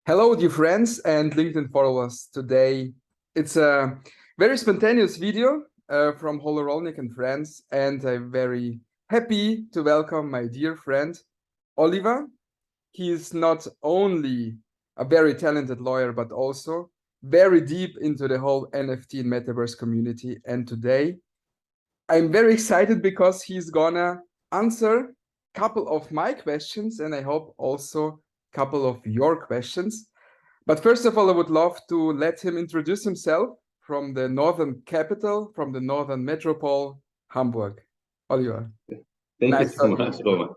Hello, dear friends and LinkedIn followers. Today, it's a very spontaneous video from HoloRolnik and friends, and I'm very happy to welcome my dear friend, Oliver. He is not only a very talented lawyer, but also very deep into the whole NFT and metaverse community. And today, I'm very excited because he's gonna answer a couple of my questions, and I hope also a couple of your questions. But first of all, I would love to let him introduce himself from the northern capital, from the northern metropole, Hamburg. Oliver, Thank you nice so talking much, to you. Roman.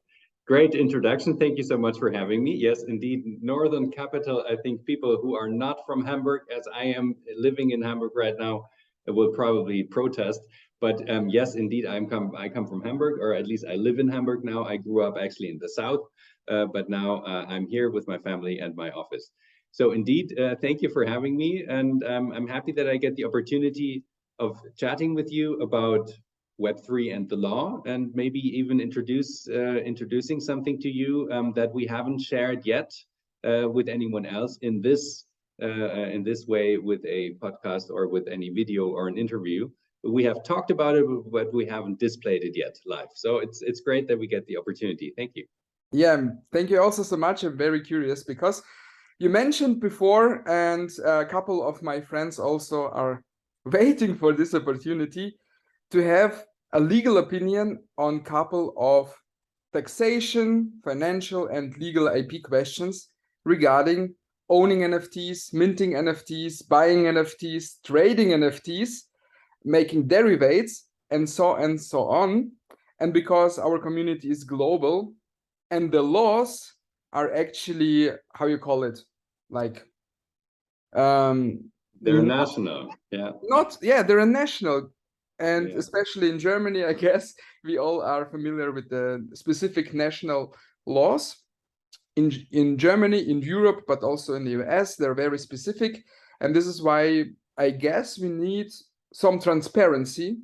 Great introduction. Thank you so much for having me. Yes, indeed, Northern Capital. I think people who are not from Hamburg, as I am living in Hamburg right now, will probably protest. But yes, indeed, I come from Hamburg, or at least I live in Hamburg now. I grew up actually in the south, but now I'm here with my family and my office. So indeed, thank you for having me, and I'm happy that I get the opportunity of chatting with you about Web3 and the law, and maybe even introducing something to you that we haven't shared yet with anyone else in this way with a podcast or with any video or an interview. We have talked about it, but we haven't displayed it yet live. So it's great that we get the opportunity. Thank you. Yeah, thank you also so much. I'm very curious because you mentioned before, and a couple of my friends also are waiting for this opportunity to have a legal opinion on couple of taxation, financial, and legal IP questions regarding owning NFTs, minting NFTs, buying NFTs, trading NFTs, making derivatives, and so on. And because our community is global and the laws are actually, how you call it, like They're not, national. Yeah. they're a national, and Yeah. especially in Germany, I guess we all are familiar with the specific national laws in Germany, in Europe, but also in the US. They're very specific, and this is why I guess we need some transparency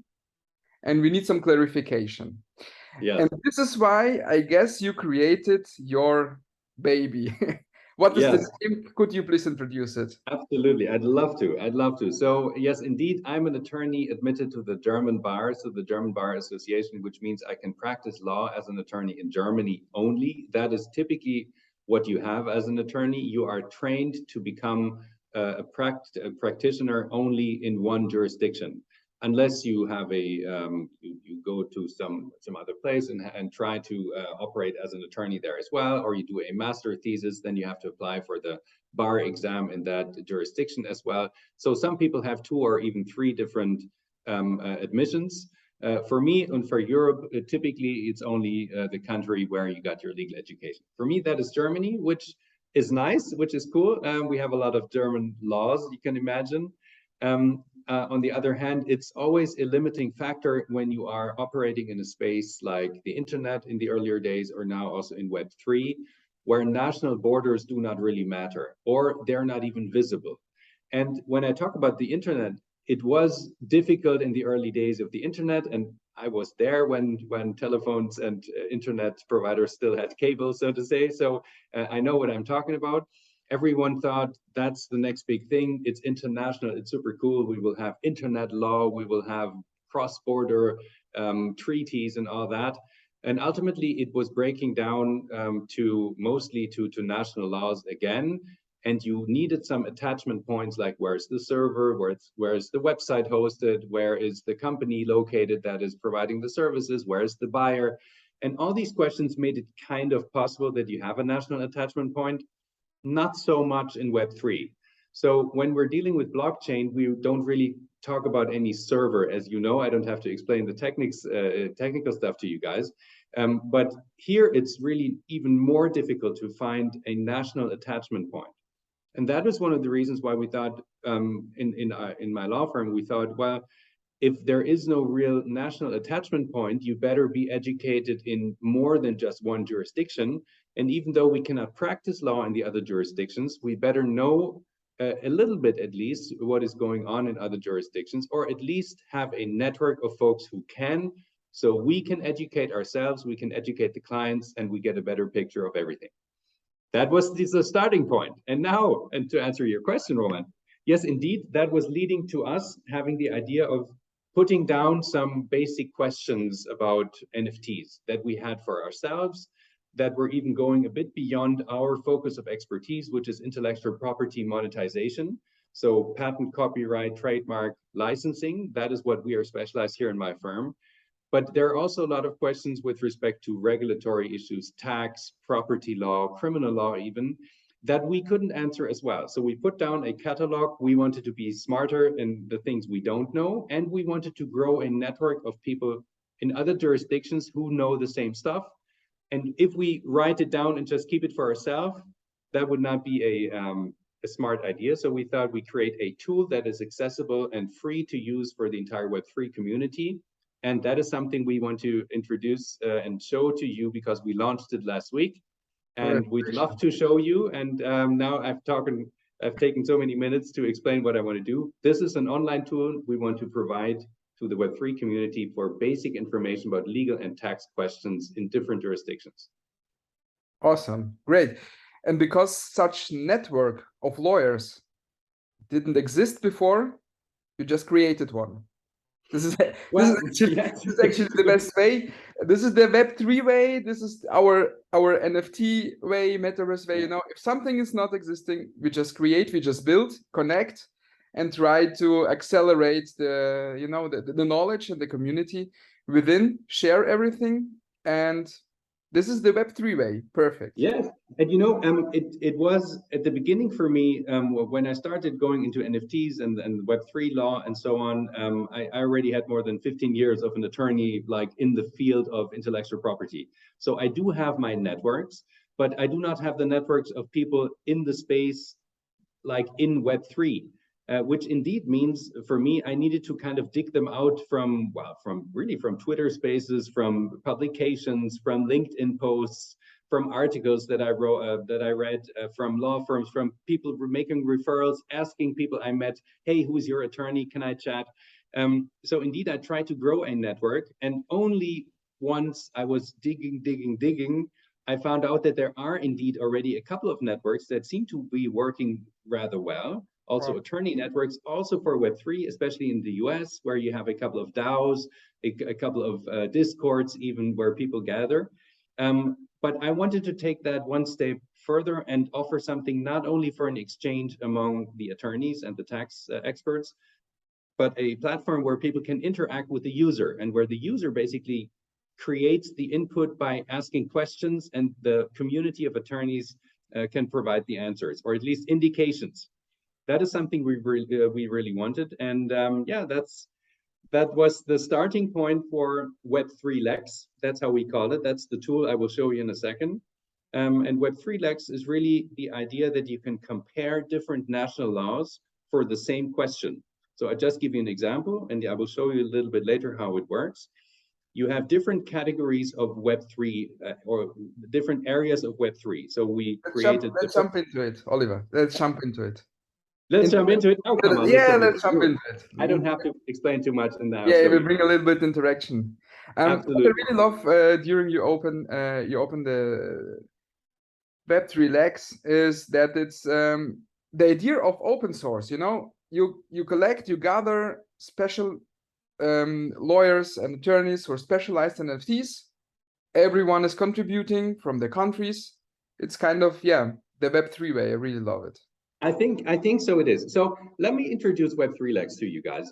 and we need some clarification. Yes. And this is why I guess you created your baby. What is the Yes. name? Could you please introduce it? Absolutely. I'd love to. I'd love to. So, yes, indeed, I'm an attorney admitted to the German bar, so the German Bar Association, which means I can practice law as an attorney in Germany only. That is typically what you have as an attorney. You are trained to become a practitioner only in one jurisdiction, unless you have you go to some other place and try to operate as an attorney there as well, or you do a master thesis, then you have to apply for the bar exam in that jurisdiction as well. So some people have two or even three different admissions. For me and for Europe, typically it's only the country where you got your legal education. For me, that is Germany, which is nice, which is cool. We have a lot of German laws, you can imagine. On the other hand, it's always a limiting factor when you are operating in a space like the internet in the earlier days, or now also in Web3, where national borders do not really matter, or they're not even visible. And when I talk about the internet, it was difficult in the early days of the internet, and I was there when telephones and internet providers still had cable, so to say. So I know what I'm talking about. Everyone thought that's the next big thing. It's international. It's super cool. We will have internet law. We will have cross-border treaties and all that. And ultimately, it was breaking down to mostly to national laws again. And you needed some attachment points, like where's the server, where's the website hosted, where is the company located that is providing the services, where's the buyer, and all these questions made it kind of possible that you have a national attachment point. Not so much in Web3. So when we're dealing with blockchain, we don't really talk about any server. As you know, I don't have to explain the technical stuff to you guys. But here it's really even more difficult to find a national attachment point. And that was one of the reasons why we thought in my law firm, we thought, well, if there is no real national attachment point, you better be educated in more than just one jurisdiction. And even though we cannot practice law in the other jurisdictions, we better know a little bit at least what is going on in other jurisdictions, or at least have a network of folks who can, so we can educate ourselves, we can educate the clients, and we get a better picture of everything. That was the starting point. And now, and to answer your question, Roman, yes, indeed, that was leading to us having the idea of putting down some basic questions about NFTs that we had for ourselves, that were even going a bit beyond our focus of expertise, which is intellectual property monetization. So patent, copyright, trademark, licensing, that is what we are specialized here in my firm. But there are also a lot of questions with respect to regulatory issues, tax, property law, criminal law even, that we couldn't answer as well. So we put down a catalog. We wanted to be smarter in the things we don't know, and we wanted to grow a network of people in other jurisdictions who know the same stuff. And if we write it down and just keep it for ourselves, that would not be a smart idea. So we thought we create a tool that is accessible and free to use for the entire Web3 community. And that is something we want to introduce and show to you because we launched it last week. And we'd love to show you. And now I've taken so many minutes to explain what I want to do. This is an online tool we want to provide to the Web3 community for basic information about legal and tax questions in different jurisdictions. Awesome, great. And because such network of lawyers didn't exist before, you just created one. This is actually the best way. This is the Web3 way. This is our NFT way, metaverse way. You know, if something is not existing, we just create, we just build, connect, and try to accelerate the knowledge and the community within. Share everything, and this is the Web3 way. Perfect. Yes, and you know, it was at the beginning for me when I started going into NFTs and Web3 law and so on. I already had more than 15 years of an attorney, like in the field of intellectual property. So I do have my networks, but I do not have the networks of people in the space, like in Web3. Which indeed means for me, I needed to kind of dig them out from Twitter spaces, from publications, from LinkedIn posts, from articles that I wrote, that I read, from law firms, from people making referrals, asking people I met, hey, who's your attorney? Can I chat? So indeed, I tried to grow a network, and only once I was digging, I found out that there are indeed already a couple of networks that seem to be working rather well. Also attorney networks, also for Web3, especially in the US, where you have a couple of DAOs, a couple of Discords, even where people gather. But I wanted to take that one step further and offer something not only for an exchange among the attorneys and the tax experts, but a platform where people can interact with the user and where the user basically creates the input by asking questions, and the community of attorneys can provide the answers, or at least indications. That is something we really wanted, and yeah, that was the starting point for Web3 Lex. That's how we call it. That's the tool I will show you in a second. And Web3 Lex is really the idea that you can compare different national laws for the same question. So I just give you an example, and I will show you a little bit later how it works. You have different categories of Web3 or different areas of Web3. So we created. Let's jump into it, Oliver. Let's jump into it. Let's jump into it. Oh, come on. Yeah, let's jump into it. I don't have to explain too much in that. Yeah, it will bring a little bit interaction. Absolutely. What I really love during you open the Web3 Lex is that it's the idea of open source. You know, you collect, you gather special lawyers and attorneys who are specialized in NFTs. Everyone is contributing from the countries. It's kind of, yeah, the Web3 way. I really love it. I think so it is. So let me introduce Web3 Lex to you guys.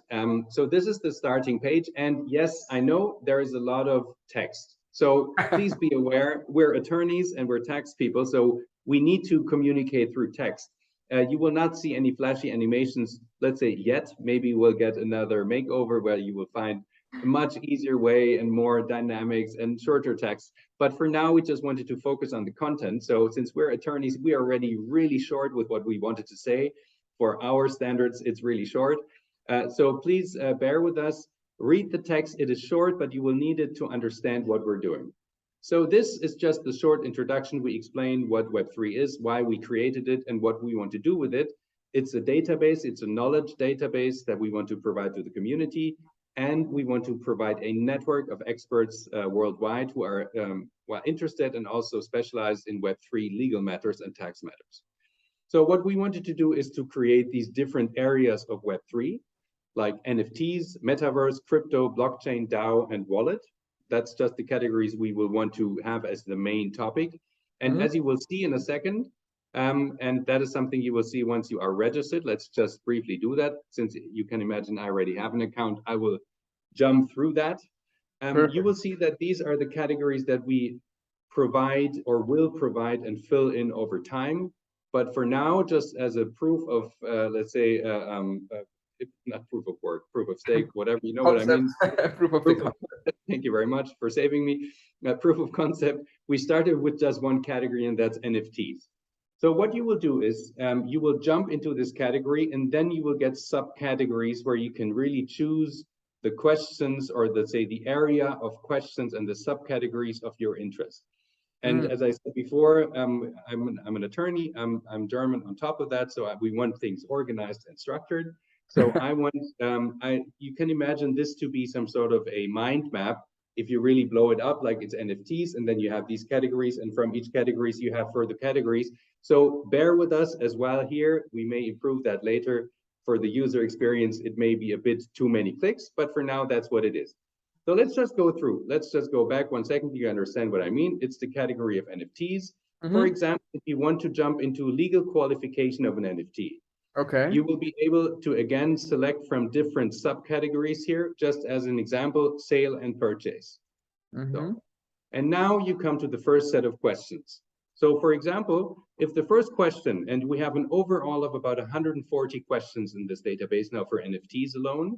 So this is the starting page. And yes, I know there is a lot of text. So please be aware, we're attorneys and we're tax people. So we need to communicate through text. You will not see any flashy animations, let's say yet. Maybe we'll get another makeover where you will find a much easier way and more dynamics and shorter text. But for now, we just wanted to focus on the content. So since we're attorneys, we are already really short with what we wanted to say. For our standards, it's really short. So please bear with us. Read the text. It is short, but you will need it to understand what we're doing. So this is just the short introduction. We explain what Web3 is, why we created it, and what we want to do with it. It's a database. It's a knowledge database that we want to provide to the community. and we want to provide a network of experts worldwide who are interested and also specialized in Web3 legal matters and tax matters. So what we wanted to do is to create these different areas of Web3, like NFTs, metaverse, crypto, blockchain, DAO, and wallet. That's just the categories we will want to have as the main topic. And as you will see in a second, and that is something you will see once you are registered. Let's just briefly do that. Since you can imagine I already have an account, I will jump through that. You will see that these are the categories that we provide or will provide and fill in over time. But for now, just as a proof of, let's say, not proof of work, proof of stake, whatever, you know what I mean? Proof of concept. Thank you very much for saving me. Proof of concept, we started with just one category, and that's NFTs. So what you will do is you will jump into this category, and then you will get subcategories where you can really choose the questions, or let's say the area of questions and the subcategories of your interest. And as I said before, I'm an attorney. I'm German on top of that, so we want things organized and structured. So I want you can imagine this to be some sort of a mind map. If you really blow it up, like it's NFTs, and then you have these categories, and from each categories you have further categories. So bear with us as well here. We may improve that later. For the user experience, it may be a bit too many clicks, but for now, that's what it is. So let's just go through. Let's just go back 1 second. You understand what I mean? It's the category of NFTs. For example, if you want to jump into legal qualification of an NFT, you will be able to, again, select from different subcategories here, just as an example, sale and purchase. So, and now you come to the first set of questions. So for example, if the first question, and we have an overall of about 140 questions in this database now for NFTs alone,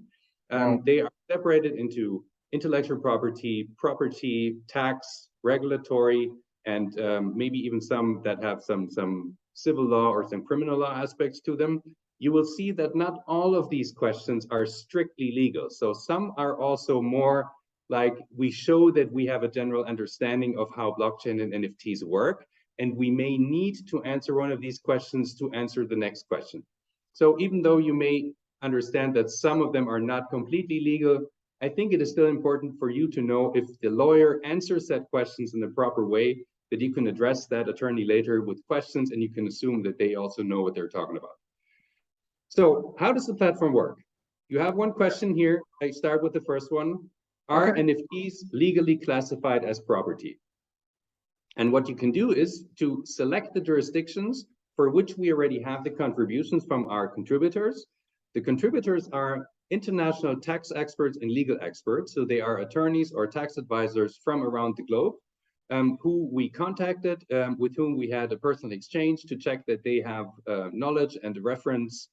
they are separated into intellectual property, property, tax, regulatory, and maybe even some that have some civil law or some criminal law aspects to them. You will see that not all of these questions are strictly legal. So some are also more like we show that we have a general understanding of how blockchain and NFTs work, and we may need to answer one of these questions to answer the next question. So even though you may understand that some of them are not completely legal, I think it is still important for you to know if the lawyer answers that questions in the proper way, that you can address that attorney later with questions, and you can assume that they also know what they're talking about. So how does the platform work? You have one question here. I start with the first one. Are NFTs legally classified as property? And what you can do is to select the jurisdictions for which we already have the contributions from our contributors. The contributors are international tax experts and legal experts. So they are attorneys or tax advisors from around the globe, who we contacted, with whom we had a personal exchange to check that they have knowledge and reference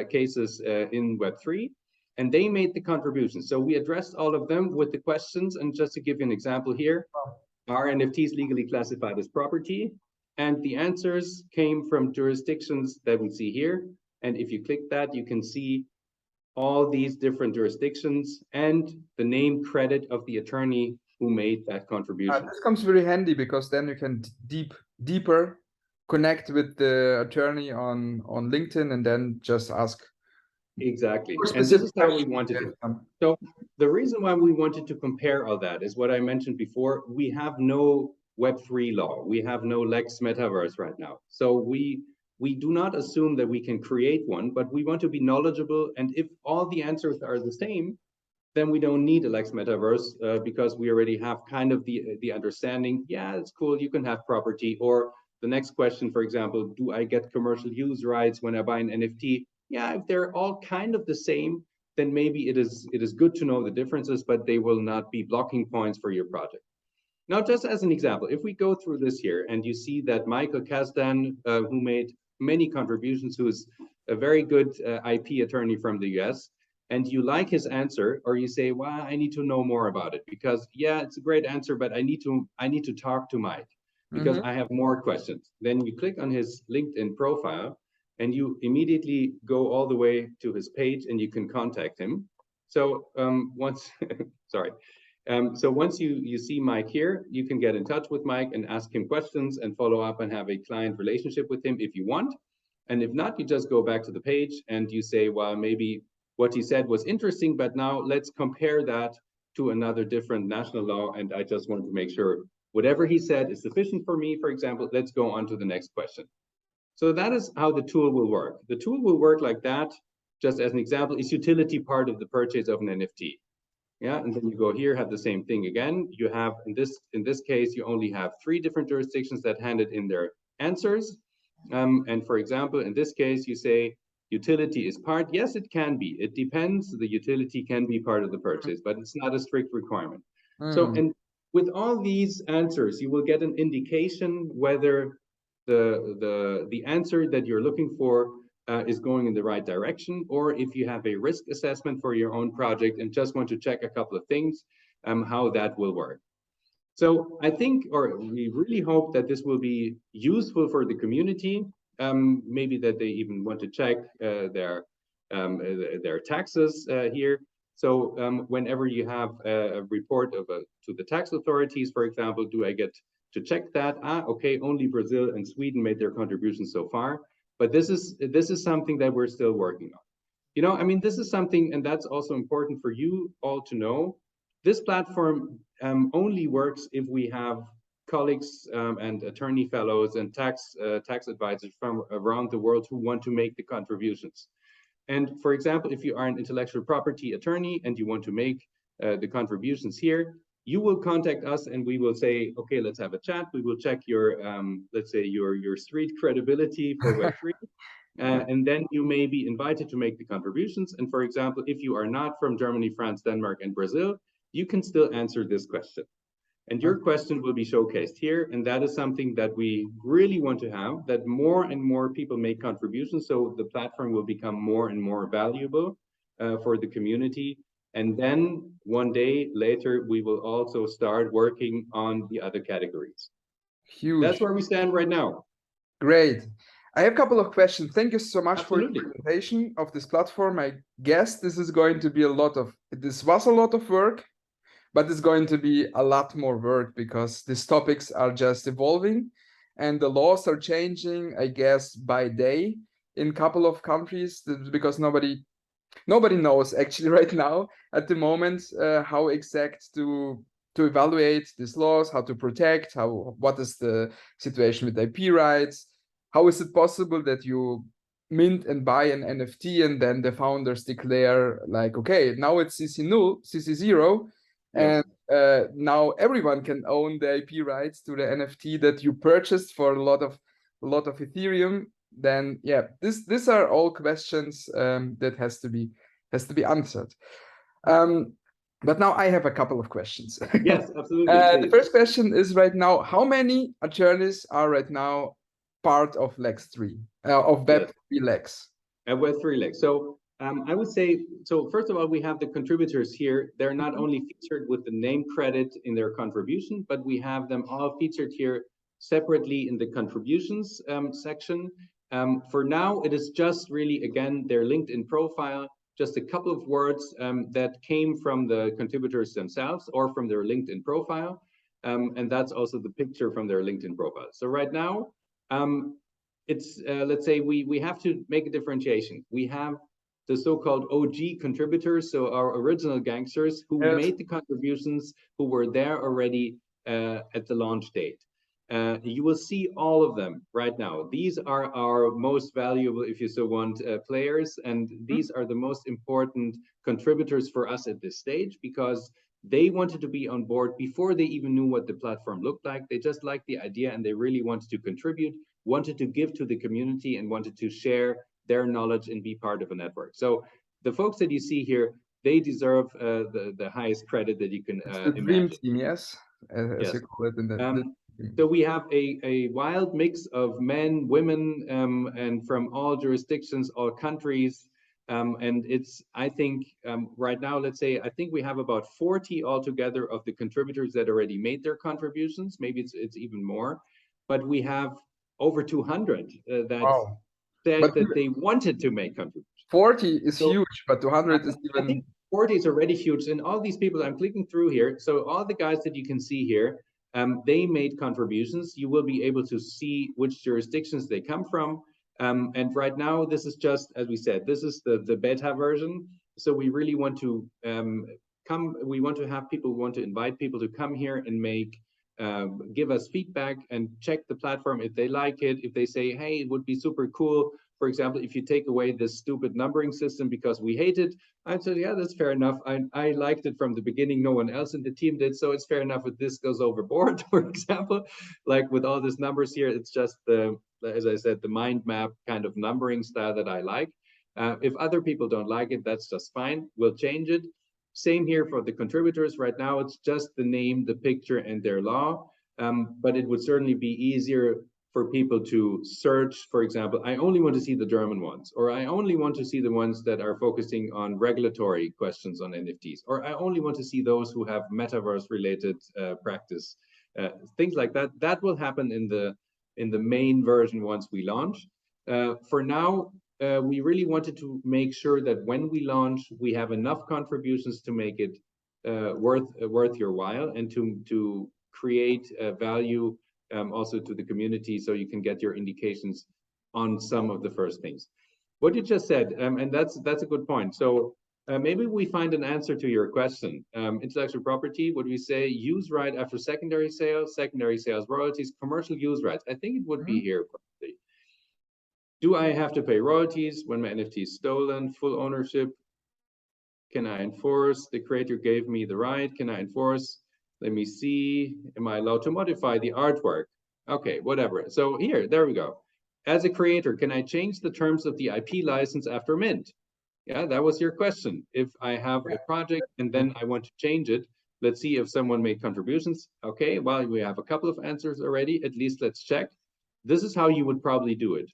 cases in Web3. And they made the contributions. So we addressed all of them with the questions. And just to give you an example here, are NFTs legally classified as property? And the answers came from jurisdictions that we see here. And if you click that, you can see all these different jurisdictions and the name credit of the attorney who made that contribution. This comes very handy because then you can deeper connect with the attorney on LinkedIn and then just ask. Exactly. And this is how we wanted it. So the reason why we wanted to compare all that is what I mentioned before. We have no Web3 law. We have no Lex Metaverse right now. So we do not assume that we can create one, but we want to be knowledgeable. And if all the answers are the same, then we don't need a Lex Metaverse because we already have kind of the understanding, yeah, it's cool, you can have property. Or the next question, for example, do I get commercial use rights when I buy an NFT? Yeah, if they're all kind of the same, then maybe it is good to know the differences, but they will not be blocking points for your project. Now, just as an example, if we go through this here and you see that Michael Kasdan, who made many contributions, who is a very good IP attorney from the US, and you like his answer, or you say, well, I need to know more about it because, yeah, it's a great answer, but I need to talk to Mike because I have more questions. Then you click on his LinkedIn profile and you immediately go all the way to his page and you can contact him. So once, sorry. So once you see Mike here, you can get in touch with Mike and ask him questions and follow up and have a client relationship with him if you want. And if not, you just go back to the page and you say, well, maybe what he said was interesting, but now let's compare that to another different national law. And I just want to make sure whatever he said is sufficient for me, for example. Let's go on to the next question. So that is how the tool will work. The tool will work like that. Just as an example, is utility part of the purchase of an NFT? Yeah, and then you go here, have the same thing again. You have, in this case, you only have 3 different jurisdictions that handed in their answers. And for example, in this case, you say utility is part. Yes, it can be. It depends. The utility can be part of the purchase, but it's not a strict requirement. So, and with all these answers, you will get an indication whether the answer that you're looking for is going in the right direction, or if you have a risk assessment for your own project and just want to check a couple of things, how that will work. So I think, or we really hope that this will be useful for the community, maybe that they even want to check their taxes here. So whenever you have a report to the tax authorities, for example, do I get to check that? Okay, only Brazil and Sweden made their contributions so far. But this is something that we're still working on. You know, I mean, this is something, and that's also important for you all to know. This platform only works if we have colleagues and attorney fellows and tax advisors from around the world who want to make the contributions. And for example, if you are an intellectual property attorney and you want to make the contributions here, you will contact us and we will say, okay, let's have a chat. We will check your, let's say, your street credibility for Web3. And then you may be invited to make the contributions. And for example, if you are not from Germany, France, Denmark, and Brazil, you can still answer this question. And your question will be showcased here. And that is something that we really want to have, that more and more people make contributions. So the platform will become more and more valuable for the community. And then one day later, we will also start working on the other categories. Huge. That's where we stand right now. Great. I have a couple of questions. Thank you so much Absolutely. for the presentation of this platform. I guess this is going to be this was a lot of work, but it's going to be a lot more work because these topics are just evolving and the laws are changing, I guess, by day in a couple of countries because nobody knows actually right now at the moment how exact to evaluate these laws, how to protect, what is the situation with IP rights, how is it possible that you mint and buy an NFT and then the founders declare like, okay, now it's CC0, and now everyone can own the IP rights to the NFT that you purchased for a lot of Ethereum. Then yeah, these are all questions that has to be answered. But now I have a couple of questions. Yes, absolutely. The first question is right now, how many attorneys are right now part of Lex3, of WEB3 Lex? Web3 Lex. So I would say, so first of all, we have the contributors here. They're not only featured with the name credit in their contribution, but we have them all featured here separately in the contributions section. For now, it is just really, again, their LinkedIn profile, just a couple of words that came from the contributors themselves or from their LinkedIn profile. And that's also the picture from their LinkedIn profile. So right now, it's, let's say we have to make a differentiation. We have the so-called OG contributors, so our original gangsters who made the contributions, who were there already at the launch date. You will see all of them right now. These are our most valuable, if you so want, players, and these are the most important contributors for us at this stage because they wanted to be on board before they even knew what the platform looked like. They just liked the idea and they really wanted to contribute, wanted to give to the community, and wanted to share their knowledge and be part of a network. So the folks that you see here, they deserve the highest credit that you can imagine. Dream team, yes, as you call it in the so we have a wild mix of men, women, and from all jurisdictions, all countries. And it's, I think, right now, let's say, I think we have about 40 altogether of the contributors that already made their contributions. Maybe it's even more. But we have over 200 that said that they wanted to make contributions. 40 is huge, but 200 is even... I think 40 is already huge. And all these people I'm clicking through here, so all the guys that you can see here, they made contributions. You will be able to see which jurisdictions they come from. And right now, this is just, as we said, this is the beta version. So we really want to we want to have people, we want to invite people to come here and give us feedback and check the platform if they like it. If they say, hey, it would be super cool, for example, if you take away this stupid numbering system because we hate it, I'd say, yeah, that's fair enough. I liked it from the beginning. No one else in the team did. So it's fair enough if this goes overboard, for example. Like with all these numbers here, it's just as I said, the mind map kind of numbering style that I like. If other people don't like it, that's just fine. We'll change it. Same here for the contributors. Right now, it's just the name, the picture, and their law. But it would certainly be easier for people to search. For example, I only want to see the German ones, or I only want to see the ones that are focusing on regulatory questions on NFTs, or I only want to see those who have metaverse-related practice. Things like that. That will happen in the main version once we launch. For now, we really wanted to make sure that when we launch, we have enough contributions to make it worth your while, and to create value also to the community, so you can get your indications on some of the first things. What you just said, and that's a good point. So maybe we find an answer to your question. Intellectual property, would we say use right after secondary sales royalties, commercial use rights? I think it would be here probably. Do I have to pay royalties when my NFT is stolen? Full ownership? Can I enforce? The creator gave me the right. Can I enforce? Let me see. Am I allowed to modify the artwork? Okay, whatever. So there we go. As a creator, can I change the terms of the IP license after mint? Yeah, that was your question. If I have a project and then I want to change it, let's see if someone made contributions. Okay, well, we have a couple of answers already. At least let's check. This is how you would probably do it.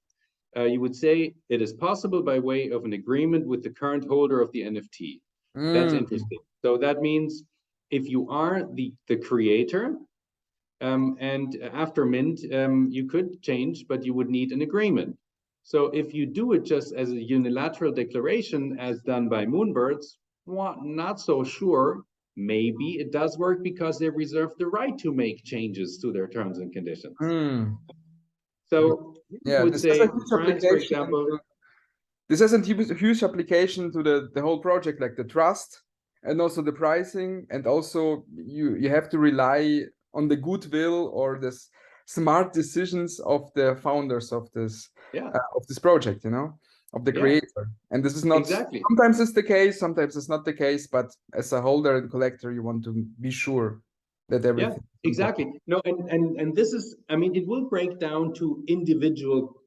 You would say it is possible by way of an agreement with the current holder of the NFT. That's interesting. So that means if you are the creator, and after mint, you could change, but you would need an agreement. So if you do it just as a unilateral declaration, as done by Moonbirds, well, not so sure. Maybe it does work because they reserve the right to make changes to their terms and conditions. So yeah, would say France, for example. This has a huge application to the whole project, like the trust and also the pricing, and also you have to rely on the goodwill or the smart decisions of the founders of this project, of the creator. And this is not exactly. Sometimes it's the case, sometimes it's not the case, but as a holder and collector, you want to be sure that everything. Yeah, exactly. No, and this is, I mean, it will break down to individual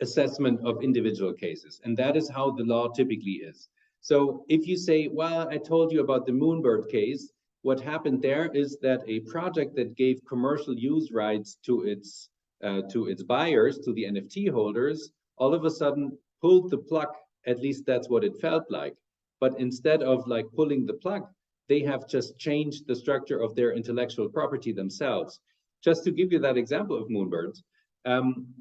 assessment of individual cases, and that is how the law typically is. So if you say, well, I told you about the Moonbird case, what happened there is that a project that gave commercial use rights to its buyers, to the NFT holders, all of a sudden pulled the plug. At least that's what it felt like. But instead of like pulling the plug, they have just changed the structure of their intellectual property themselves. Just to give you that example of Moonbirds.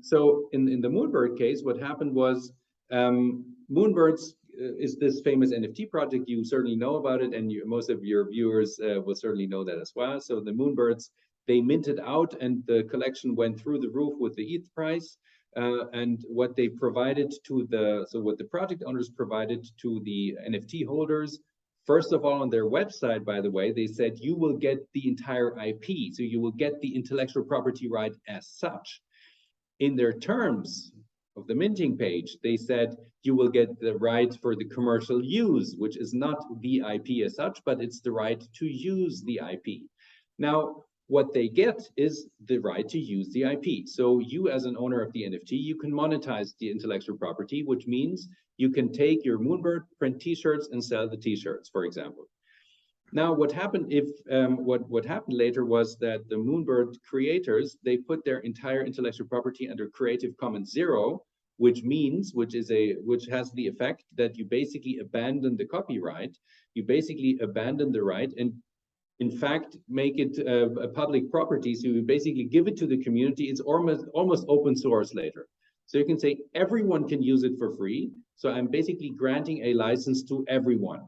So in the Moonbird case, what happened was Moonbirds is this famous NFT project. You certainly know about it, and most of your viewers will certainly know that as well. So the Moonbirds, they minted out, and the collection went through the roof with the ETH price. And what they provided what the project owners provided to the NFT holders, first of all, on their website, by the way, they said you will get the entire IP, so you will get the intellectual property right as such. In their terms of the minting page, they said you will get the right for the commercial use, which is not the IP as such, but it's the right to use the IP. Now, what they get is the right to use the IP. So you, as an owner of the NFT, you can monetize the intellectual property, which means you can take your Moonbird, print T-shirts, and sell the T-shirts, for example. Now, what happened what happened later was that the Moonbird creators, they put their entire intellectual property under Creative Commons 0, which has the effect that you basically abandon the copyright, you basically abandon the right, and in fact make it a public property. So you basically give it to the community. It's almost open source later. So you can say everyone can use it for free. So I'm basically granting a license to everyone.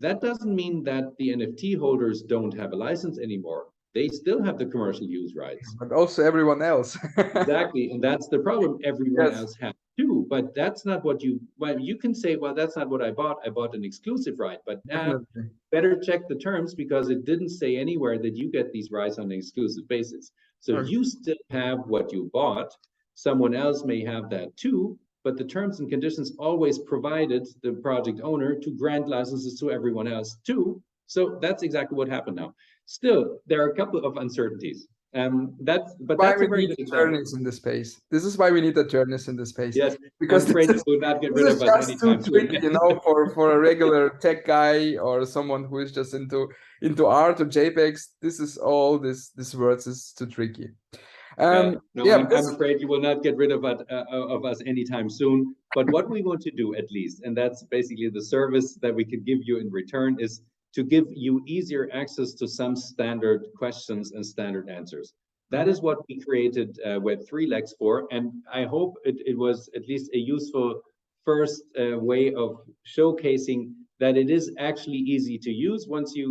That doesn't mean that the NFT holders don't have a license anymore. They still have the commercial use rights. But also everyone else. Exactly, and that's the problem. Everyone else has too, but that's not what you, well, you can say, well, that's not what I bought an exclusive right, but Definitely. better check the terms because it didn't say anywhere that you get these rights on an exclusive basis. So Okay. you still have what you bought. Someone else may have that too, but the terms and conditions always provided the project owner to grant licenses to everyone else too. So that's exactly what happened now. Still, there are a couple of uncertainties. That's Why a we very need good example. attorneys in the space. This is why we need attorneys in the space. Yes, I'm Because afraid you will not get this rid of is us just too anytime soon. tricky, for a regular tech guy or someone who is just into art or JPEGs. This is all this words is too tricky. No, Yeah, I'm afraid you will not get rid of us anytime soon. But what we want to do, at least, and that's basically the service that we can give you in return, is to give you easier access to some standard questions and standard answers. That is what we created Web3 Lex for, and I hope it was at least a useful first way of showcasing that it is actually easy to use once you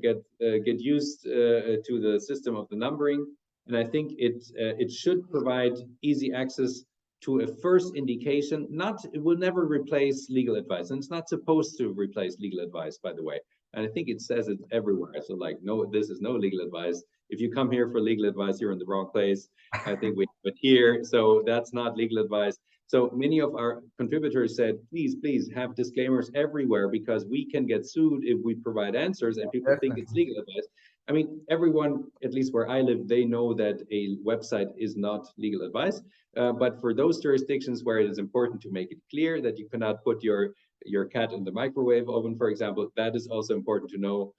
get used to the system of the numbering. And I think it should provide easy access to a first indication. It will never replace legal advice, and it's not supposed to replace legal advice, by the way. And I think it says it everywhere. So like, no, this is no legal advice. If you come here for legal advice, you're in the wrong place. I think we have it here, so that's not legal advice. So many of our contributors said, please have disclaimers everywhere because we can get sued if we provide answers and people think it's definitely. legal advice. I mean, everyone, at least where I live, they know that a website is not legal advice. But for those jurisdictions where it is important to make it clear that you cannot put your cat in the microwave oven, for example, that is also important to know.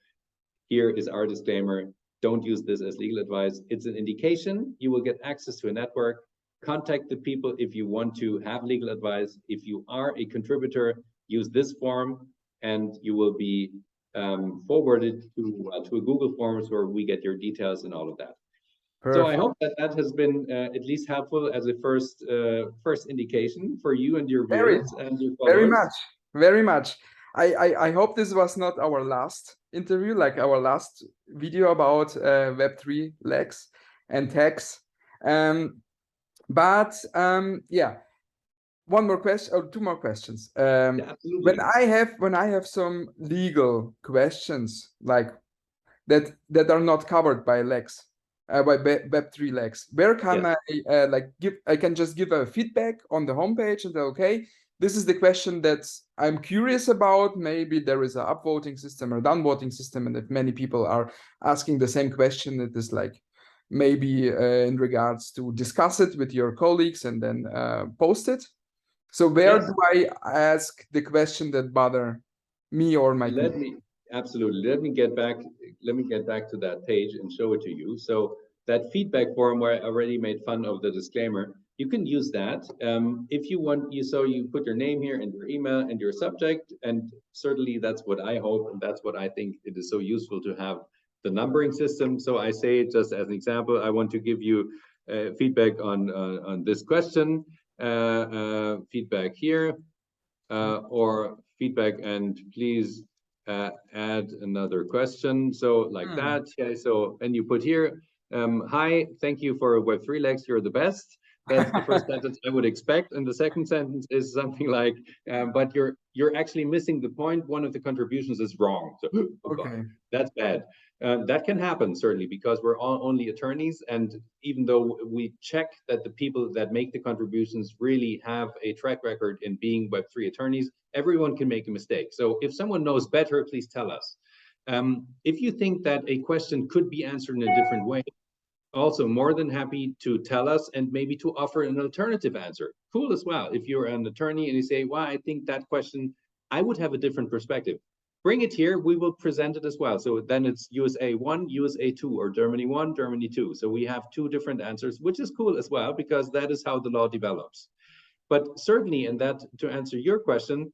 Here is our disclaimer. Don't use this as legal advice. It's an indication. You will get access to a network. Contact the people if you want to have legal advice. If you are a contributor, use this form and you will be forwarded to a Google Forms where we get your details and all of that. So I Perfect. hope that has been at least helpful as a first indication for you and your Very, viewers and your very followers. much, very much. I hope this was not our last interview, like our last video about Web3 Lex and tags. But yeah, one more question or two more questions. Yeah, absolutely. When I have some legal questions like that are not covered by Lex, by Web3 Lex, where can Yes. I I can just give a feedback on the homepage and okay, this is the question that I'm curious about. Maybe there is a upvoting system or downvoting system, and if many people are asking the same question, it is like maybe in regards to discuss it with your colleagues and then post it. So where Yes. do I ask the question that bother me or my Let colleagues? me absolutely let me get back to that page and show it to you. So that feedback form where I already made fun of the disclaimer, you can use that if you want. You put your name here and your email and your subject, and certainly that's what I hope and that's what I think it is so useful to have the numbering system. So I say just as an example, I want to give you feedback on this question. Feedback here or feedback, and please add another question. So like that. Yeah, so, and you put here, hi, thank you for Web3 Lex, you're the best. That's the first sentence I would expect. And the second sentence is something like, but you're actually missing the point. One of the contributions is wrong. So, oh God, Okay. that's bad. That can happen, certainly, because we're all only attorneys. And even though we check that the people that make the contributions really have a track record in being Web3 attorneys, everyone can make a mistake. So if someone knows better, please tell us. If you think that a question could be answered in a different way, also more than happy to tell us and maybe to offer an alternative answer. Cool as well. If you're an attorney and you say, well, I think that question, I would have a different perspective. Bring it here, we will present it as well. So then it's USA 1, USA 2, or Germany 1, Germany 2. So we have two different answers, which is cool as well, because that is how the law develops. But certainly, in that, to answer your question,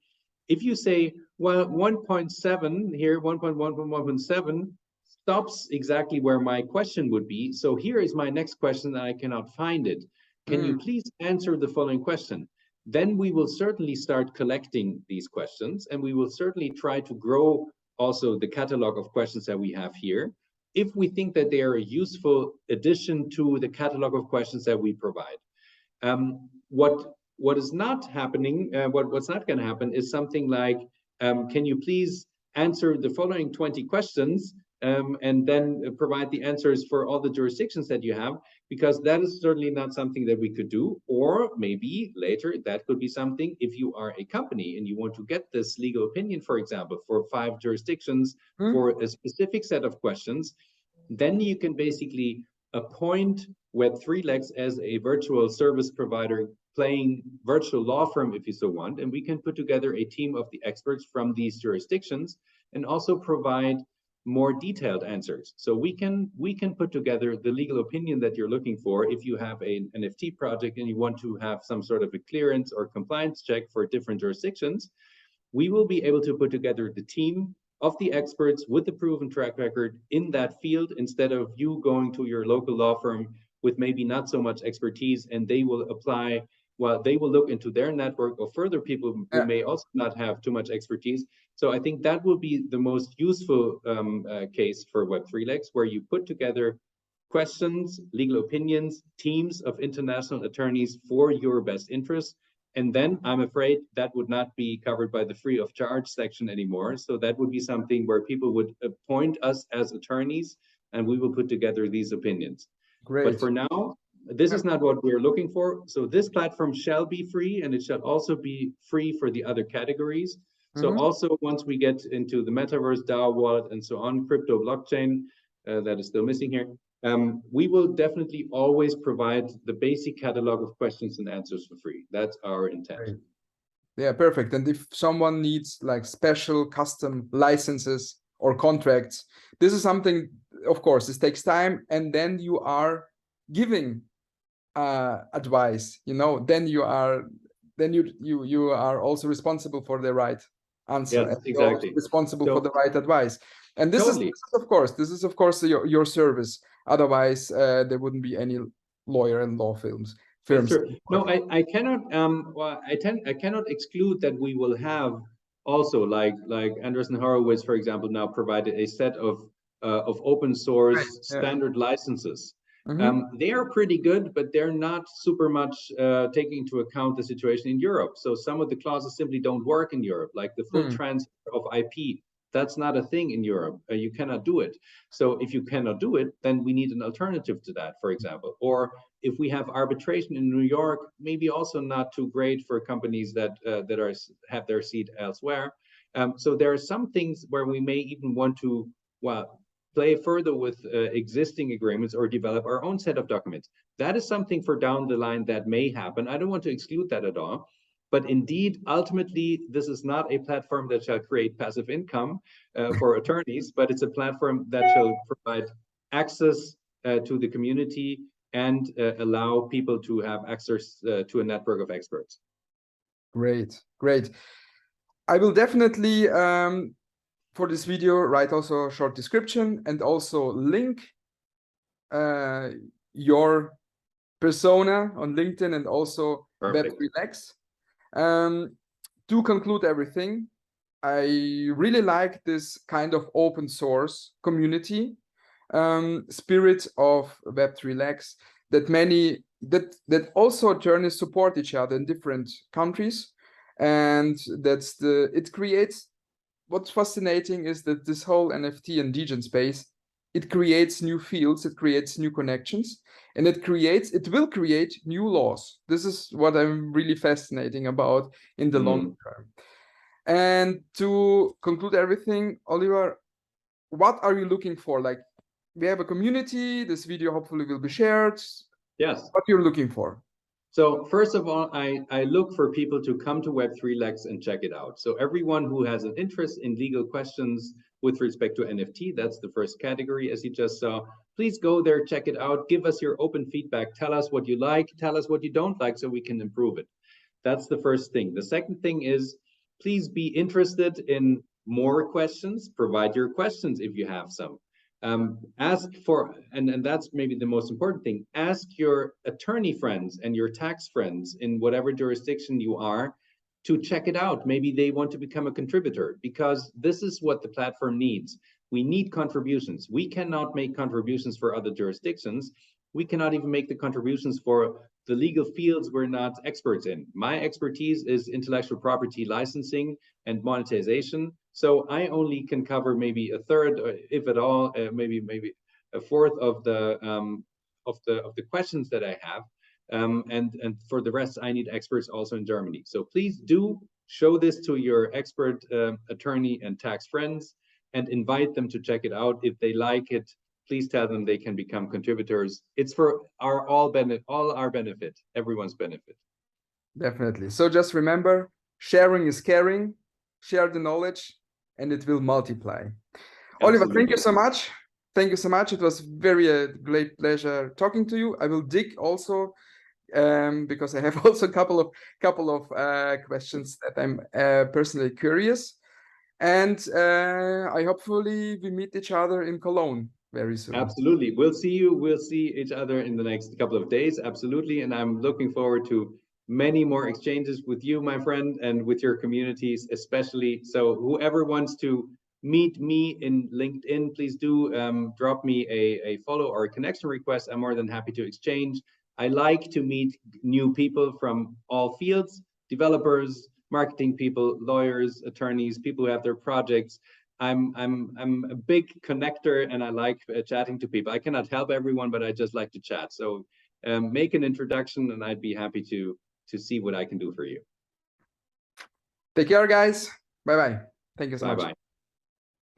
if you say, well, 1.7 here, 1.1.1.7 stops exactly where my question would be. So here is my next question and I cannot find it. Can you please answer the following question? Then we will certainly start collecting these questions, and we will certainly try to grow also the catalog of questions that we have here, if we think that they are a useful addition to the catalog of questions that we provide. What is not happening, what's not going to happen is something like, can you please answer the following 20 questions and then provide the answers for all the jurisdictions that you have, because that is certainly not something that we could do. Or maybe later that could be something, if you are a company and you want to get this legal opinion, for example, for 5 jurisdictions for a specific set of questions, then you can basically appoint Web3 Lex as a virtual service provider playing virtual law firm if you so want, and we can put together a team of the experts from these jurisdictions and also provide more detailed answers. So we can put together the legal opinion that you're looking for. If you have an NFT project and you want to have some sort of a clearance or compliance check for different jurisdictions, we will be able to put together the team of the experts with the proven track record in that field, instead of you going to your local law firm with maybe not so much expertise, and they will apply, well, they will look into their network of further people who may also not have too much expertise. So I think that will be the most useful case for Web3 Lex, where you put together questions, legal opinions, teams of international attorneys for your best interests. And then I'm afraid that would not be covered by the free of charge section anymore. So that would be something where people would appoint us as attorneys, and we will put together these opinions. Great. But for now, this is not what we're looking for. So this platform shall be free, and it shall also be free for the other categories. So also, once we get into the metaverse, DAO wallet, and so on, crypto blockchain, that is still missing here, we will definitely always provide the basic catalog of questions and answers for free. That's our intent. Great. Yeah, perfect. And if someone needs like special custom licenses or contracts, this is something, of course, this takes time, and then you are giving advice, you know, then you are also responsible for the right answer. Yes, exactly. Responsible for the right advice. And this is of course your service. Otherwise, there wouldn't be any lawyer and law firms. No, I cannot. Well, I cannot exclude that we will have also, like Andreessen Horowitz, for example, now provided a set of open source standard licenses. They are pretty good, but they're not super much taking into account the situation in Europe. So some of the clauses simply don't work in Europe, like the full transfer of IP. That's not a thing in Europe. You cannot do it. So if you cannot do it, then we need an alternative to that, for example. Or if we have arbitration in New York, maybe also not too great for companies that have their seat elsewhere. So there are some things where we may even want to, well, play further with existing agreements or develop our own set of documents. That is something for down the line that may happen. I don't want to exclude that at all. But indeed, ultimately, this is not a platform that shall create passive income for attorneys, but it's a platform that shall provide access to the community and allow people to have access to a network of experts. Great, great. I will definitely, for this video, write also a short description and also link your persona on LinkedIn and also Web3 Lex. To conclude everything, I really like this kind of open source community spirit of Web3 Lex, that also attorneys support each other in different countries, and it creates, what's fascinating is that this whole NFT and degen space, it creates new fields, it creates new connections, and it will create new laws. This is what I'm really fascinating about in the long term. And to conclude everything, Oliver, what are you looking for? Like, we have a community, this video hopefully will be shared. Yes. What you're looking for? So first of all, I look for people to come to Web3 Lex and check it out. So everyone who has an interest in legal questions with respect to NFT, that's the first category, as you just saw. Please go there, check it out, give us your open feedback, tell us what you like, tell us what you don't like, so we can improve it. That's the first thing. The second thing is, please be interested in more questions, provide your questions if you have some. Ask for, and that's maybe the most important thing, ask your attorney friends and your tax friends in whatever jurisdiction you are to check it out. Maybe they want to become a contributor, because this is what the platform needs. We need contributions. We cannot make contributions for other jurisdictions. we cannot even make the contributions for the legal fields we're not experts in. My expertise is intellectual property licensing and monetization. So I only can cover maybe a third, if at all, maybe a fourth of the questions that I have. And for the rest, I need experts also in Germany. So please do show this to your expert attorney and tax friends and invite them to check it out. If they like it, please tell them they can become contributors. It's for all our benefit, everyone's benefit. Definitely. So just remember, sharing is caring, share the knowledge, and it will multiply. Oliver, thank you so much. Thank you so much. It was a great pleasure talking to you. I will dig also because I have also a couple of questions that I'm personally curious. And I hopefully we meet each other in Cologne very soon. Absolutely. We'll see each other in the next couple of days. Absolutely. And I'm looking forward to many more exchanges with you, my friend, and with your communities, especially. So whoever wants to meet me in LinkedIn, please do drop me a follow or a connection request. I'm more than happy to exchange. I like to meet new people from all fields, developers, marketing people, lawyers, attorneys, people who have their projects. I'm a big connector and I like chatting to people. I cannot help everyone, but I just like to chat. So make an introduction and I'd be happy to see what I can do for you. Take care, guys. Bye-bye. Thank you so much. Bye-bye.